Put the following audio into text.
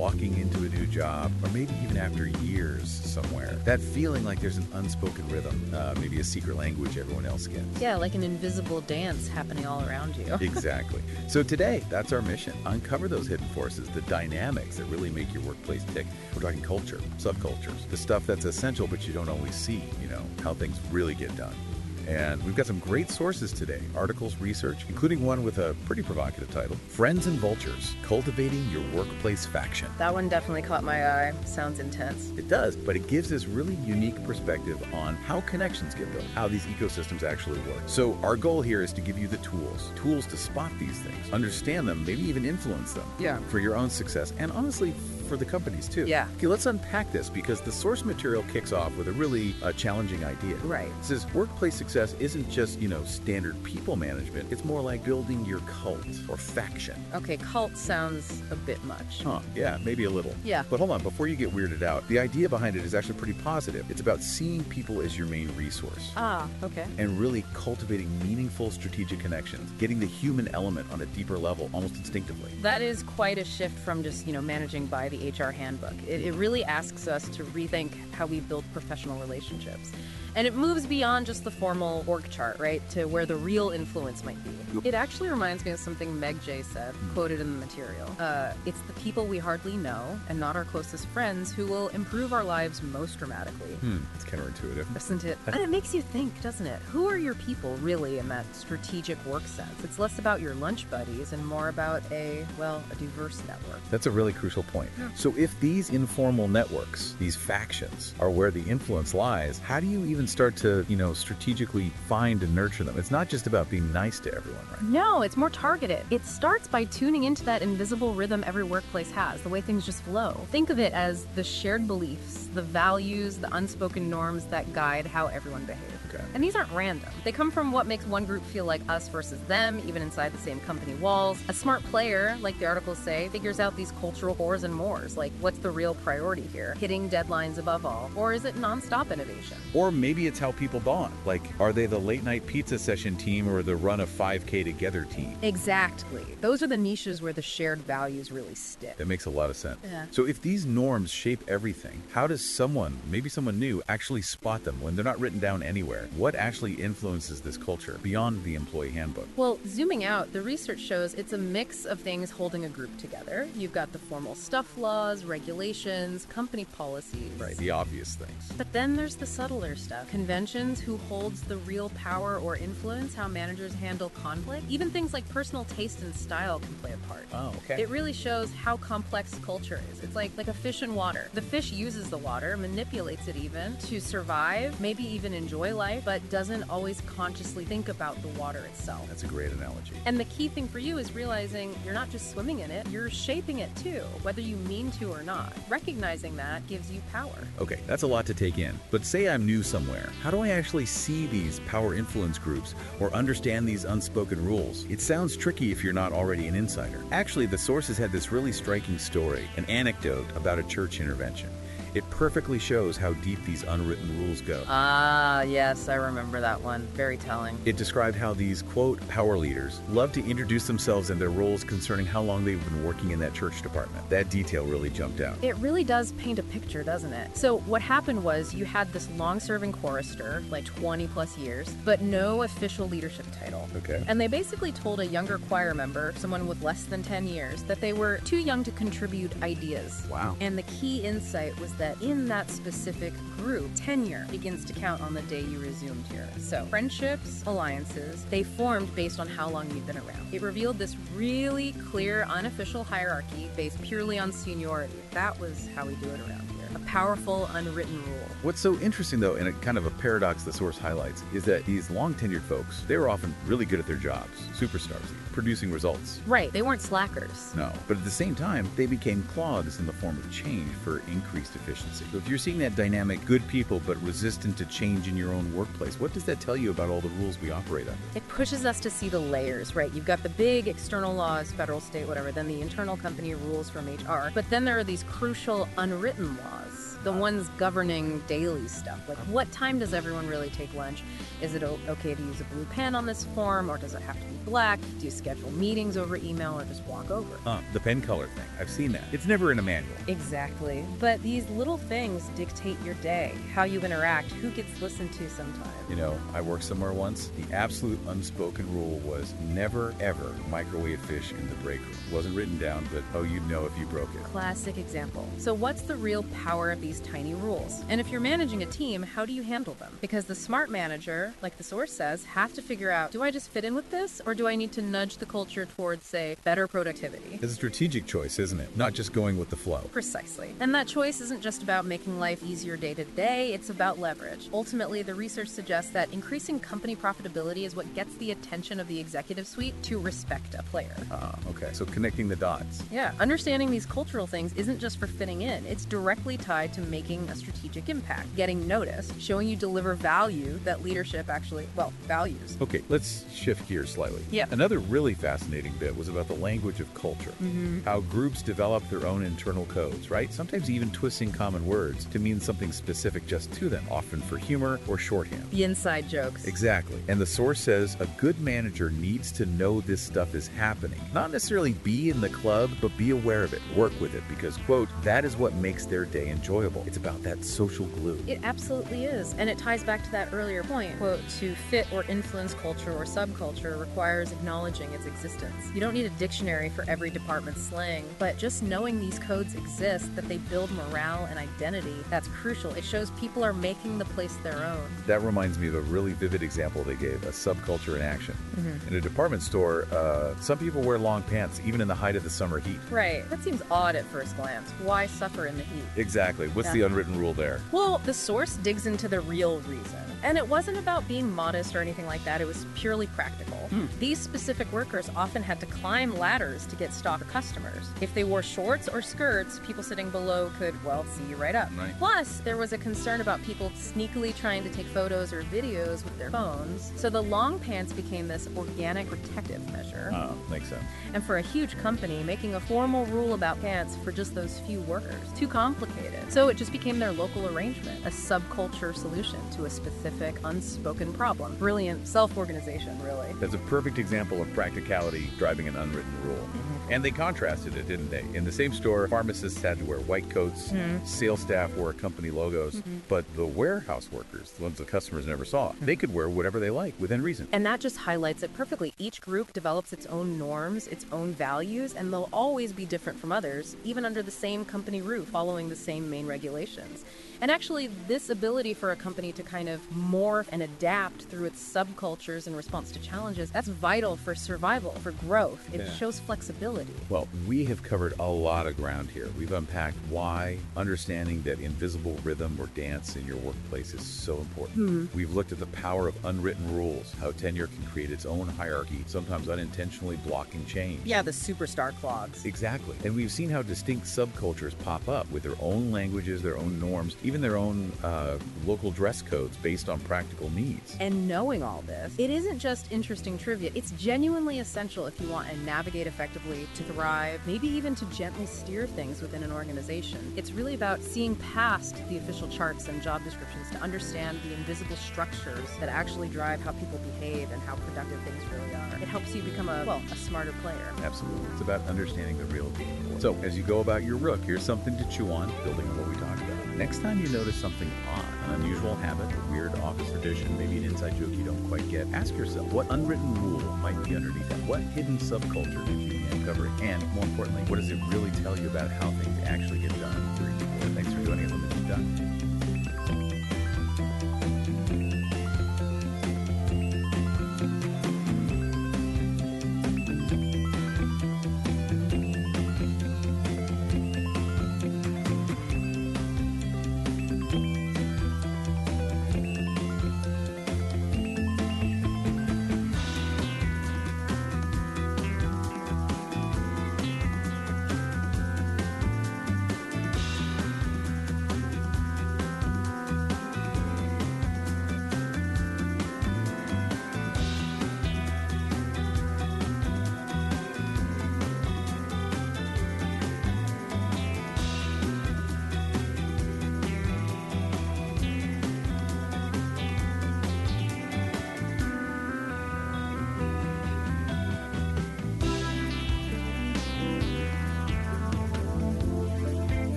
walking into a new job, or maybe even after years somewhere. That feeling like there's an unspoken rhythm, maybe a secret language everyone else gets. Yeah, like an invisible dance happening all around you. Exactly. So today, that's our mission. Uncover those hidden forces, the dynamics that really make your workplace tick. We're talking culture, subcultures, the stuff that's essential but you don't always see, how things really get done. And we've got some great sources today, articles, research, including one with a pretty provocative title, Friends and Vultures, Cultivating Your Workplace Faction. That one definitely caught my eye. Sounds intense. It does, but it gives this really unique perspective on how connections get built, how these ecosystems actually work. So our goal here is to give you the tools to spot these things, understand them, maybe even influence them for your own success, and honestly, for the companies too. Yeah. Okay, let's unpack this because the source material kicks off with a really challenging idea. Right. It says workplace success isn't just, standard people management. It's more like building your cult or faction. Okay, cult sounds a bit much. Yeah, maybe a little. Yeah. But hold on, before you get weirded out, the idea behind it is actually pretty positive. It's about seeing people as your main resource. Okay. And really cultivating meaningful strategic connections, getting the human element on a deeper level, almost instinctively. That is quite a shift from just, managing by the HR handbook. It really asks us to rethink how we build professional relationships. And it moves beyond just the formal org chart, right, to where the real influence might be. It actually reminds me of something Meg J said, quoted in the material. It's the people we hardly know and not our closest friends who will improve our lives most dramatically. It's counterintuitive. Isn't it? And it makes you think, doesn't it? Who are your people really in that strategic work sense? It's less about your lunch buddies and more about a diverse network. That's a really crucial point. So if these informal networks, these factions, are where the influence lies, how do you even start to, strategically find and nurture them? It's not just about being nice to everyone, right? No, it's more targeted. It starts by tuning into that invisible rhythm every workplace has, the way things just flow. Think of it as the shared beliefs, the values, the unspoken norms that guide how everyone behaves. Okay. And these aren't random. They come from what makes one group feel like us versus them, even inside the same company walls. A smart player, like the articles say, figures out these cultural whores and mores, like what's the real priority here? Hitting deadlines above all? Or is it nonstop innovation? Or maybe it's how people bond. Like, are they the late night pizza session team or the run a 5K together team? Exactly. Those are the niches where the shared values really stick. That makes a lot of sense. Yeah. So if these norms shape everything, how does someone, maybe someone new, actually spot them when they're not written down anywhere? What actually influences this culture beyond the employee handbook? Well, zooming out, the research shows it's a mix of things holding a group together. You've got the formal stuff laws, regulations, company policies. Right, the obvious things. But then there's the subtler stuff. Conventions, who holds the real power or influence, how managers handle conflict. Even things like personal taste and style can play a part. Oh, okay. It really shows how complex culture is. It's like a fish in water. The fish uses the water, manipulates it even, to survive, maybe even enjoy life, but doesn't always consciously think about the water itself. That's a great analogy. And the key thing for you is realizing you're not just swimming in it, you're shaping it too, whether you mean to or not. Recognizing that gives you power. Okay, that's a lot to take in. But say I'm new somewhere. How do I actually see these power influence groups or understand these unspoken rules? It sounds tricky if you're not already an insider. Actually, the sources had this really striking story, an anecdote about a church intervention. It perfectly shows how deep these unwritten rules go. Yes, I remember that one. Very telling. It described how these, quote, power leaders love to introduce themselves and their roles concerning how long they've been working in that church department. That detail really jumped out. It really does paint a picture, doesn't it? So what happened was you had this long-serving chorister, like 20 plus years, but no official leadership title. Okay. And they basically told a younger choir member, someone with less than 10 years, that they were too young to contribute ideas. Wow. And the key insight was that in that specific group, tenure begins to count on the day you resumed here. So friendships, alliances, they formed based on how long you've been around. It revealed this really clear, unofficial hierarchy based purely on seniority. That was how we do it around here. A powerful, unwritten rule. What's so interesting, though, and a kind of a paradox the source highlights, is that these long-tenured folks, they were often really good at their jobs, superstars, producing results. Right, they weren't slackers. No, but at the same time, they became clogs in the form of change for increased efficiency. So if you're seeing that dynamic, good people but resistant to change in your own workplace, what does that tell you about all the rules we operate under? It pushes us to see the layers, right? You've got the big external laws, federal, state, whatever, then the internal company rules from HR, but then there are these crucial unwritten laws. the ones governing daily stuff. Like, what time does everyone really take lunch? Is it okay to use a blue pen on this form, or does it have to be black? Do you schedule meetings over email or just walk over? The pen color thing. I've seen that. It's never in a manual. Exactly. But these little things dictate your day, how you interact, who gets listened to sometimes. You know, I worked somewhere once. The absolute unspoken rule was never, ever microwave fish in the break room. It wasn't written down, but oh, you'd know if you broke it. Classic example. So what's the real power of these tiny rules? And if you're managing a team, how do you handle them? Because the smart manager, like the source says, have to figure out, do I just fit in with this, or do I need to nudge the culture towards, say, better productivity? It's a strategic choice, isn't it? Not just going with the flow. Precisely. And that choice isn't just about making life easier day to day, it's about leverage. Ultimately, the research suggests that increasing company profitability is what gets the attention of the executive suite to respect a player. Okay. So connecting the dots. Yeah, understanding these cultural things isn't just for fitting in. It's directly tied to making a strategic impact, getting noticed, showing you deliver value that leadership actually, values. Okay, let's shift gears slightly. Yeah. Another really fascinating bit was about the language of culture. How groups develop their own internal codes, right? Sometimes even twisting common words to mean something specific just to them, often for humor or shorthand. The inside jokes. Exactly. And the source says a good manager needs to know this stuff is happening. Not necessarily be in the club, but be aware of it. Work with it because, quote, that is what makes their day enjoyable. It's about that social glue. It absolutely is. And it ties back to that earlier point. Quote, to fit or influence culture or subculture requires acknowledging its existence. You don't need a dictionary for every department's slang, but just knowing these codes exist, that they build morale and identity, that's crucial. It shows people are making the place their own. That reminds me of a really vivid example they gave, a subculture in action. In a department store, some people wear long pants even in the height of the summer heat. Right. That seems odd at first glance. Why suffer in the heat? Exactly. What's the unwritten rule there? Well, the source digs into the real reason. And it wasn't about being modest or anything like that. It was purely practical. These specific workers often had to climb ladders to get stock customers. If they wore shorts or skirts, people sitting below could, see you right up. Right. Plus, there was a concern about people sneakily trying to take photos or videos with their phones. So the long pants became this organic protective measure. Oh, makes sense. And for a huge company, making a formal rule about pants for just those few workers, too complicated. So it just became their local arrangement, a subculture solution to a specific, unspoken problem. Brilliant self-organization, really. That's a perfect example of practicality driving an unwritten rule. And they contrasted it, didn't they? In the same store, pharmacists had to wear white coats, sales staff wore company logos, but the warehouse workers, the ones the customers never saw, they could wear whatever they like within reason. And that just highlights it perfectly. Each group develops its own norms, its own values, and they'll always be different from others, even under the same company roof, following the same main regulations. And actually, this ability for a company to kind of morph and adapt through its subcultures in response to challenges, that's vital for survival, for growth. It shows flexibility. Well, we have covered a lot of ground here. We've unpacked why understanding that invisible rhythm or dance in your workplace is so important. We've looked at the power of unwritten rules, how tenure can create its own hierarchy, sometimes unintentionally blocking change. Yeah, the superstar clogs. Exactly. And we've seen how distinct subcultures pop up with their own languages, their own norms, even their own local dress codes based on practical needs. And knowing all this, it isn't just interesting trivia. It's genuinely essential if you want to navigate effectively, to thrive, maybe even to gently steer things within an organization. It's really about seeing past the official charts and job descriptions to understand the invisible structures that actually drive how people behave and how productive things really are. It helps you become a smarter player. Absolutely. It's about understanding the real deal. So, as you go about your rook, here's something to chew on, building on what we talked about. Next time you notice something odd, an unusual habit, a weird office tradition, maybe an inside joke you don't quite get, ask yourself, what unwritten rule might be underneath that? What hidden subculture did you uncover? And more importantly, what does it really tell you about how things actually get done? Thanks for joining us on the Deep Dive.